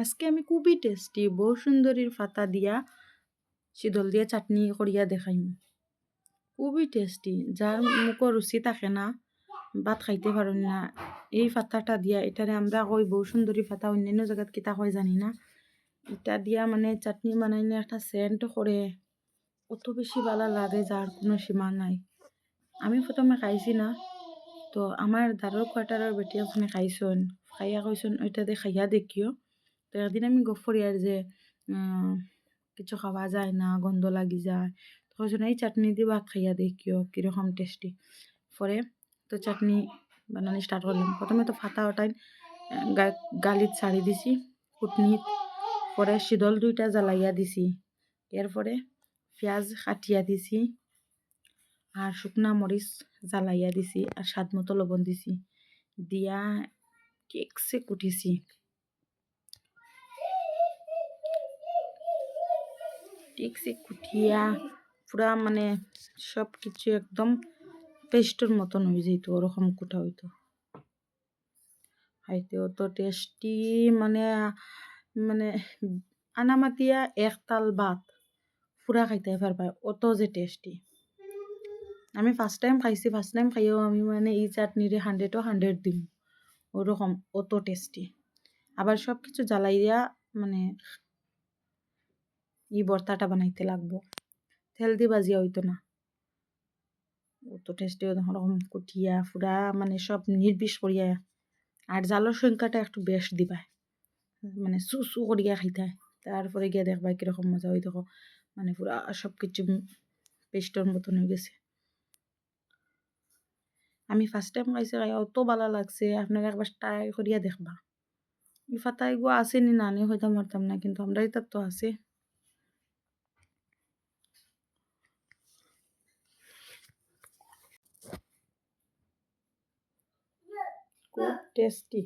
আজকে আমি খুবই টেস্টি বউ সুন্দরীর পাতা দিয়া শীতল দিয়া চাটনি করিয়া দেখাইম। খুবই টেস্টি, যার মুখও রুচি থাকে না, ভাত খাইতে পারেন না, এই পাতাটা দিয়া, এটারে আমরা কই বউ সুন্দরী পাতা, অন্যান্য জায়গাত কিতা কয় জানি না, এটা দিয়া মানে চাটনি বানাইলে একটা সেন্ট করে, অত বেশি ভালো লাগে যার কোনো সীমা নাই। আমি প্রথমে খাইছি না, তো আমার দারুর কোয়ার্টারের বেটি ওখানে খাইছন, খাইয়া কইসন ওইটাতে খাইয়া দেখিও। তো একদিন আমি গফরি আর যে কিছু খাওয়া যায় না, গন্ধ লাগি যায়, তখন এই চাটনি দিয়ে ভাত খাইয়া দেখিও কীরকম টেস্টি। পরে তো চাটনি বানানি স্টার্ট করলাম। প্রথমে তো ফাতা ওটাই গালিত ছাড়ি দিছি কুটনিত, পরে শীতল দুইটা জ্বালাইয়া দিছি, এরপরে পেঁয়াজ কাটিয়া দিছি আর শুকনা মরিচ জ্বালাইয়া দিছি আর স্বাদ মতো লবণ দিছি, দিয়া কেকসে কুটিছি। কেকসে কুটিয়া পুরা মানে সব কিছু একদম পেস্টের মতন হয়ে যেত, ওরকম কুটা হইতো। খাইতে অত টেস্টি, মানে মানে আনামাতিয়া এক তাল ভাত পুরা খাইতে পারবা, অত যে টেস্টি। আমি ফার্স্ট টাইম খাইছি, ফার্স্ট টাইম খাইও আমি মানে এই চাটনিরে 100 দিম, ওরকম অত টেস্টি। আবার সব কিছু জ্বালাই দিয়া মানে এই ভর্তাটা বানাইতে লাগবো, তেল দিয়ে বাজিয়া হইতো না, অত টেস্টি ওরকম কুটিয়া পুরা মানে সব নির্বিষ করিয়া। আর জালের সংখ্যাটা একটু বেশ দিবা, মানে সু সু করিয়া খাইতে, তারপরে গিয়ে দেখবা কিরকম মজা হই দেখো, মানে পুরা সব কিছু পেস্টের মতন হয়ে গেছে। আমি ফার্স্ট টাইম খাইছি, খাই অত ভালো লাগছে, আপনারা একবার ট্রাই করিয়া দেখবা। এই ফাতা এগুলো আসেনি না, আমি হইতে পারতাম না, কিন্তু আমরা এটা তো আছে, খুব টেস্টি।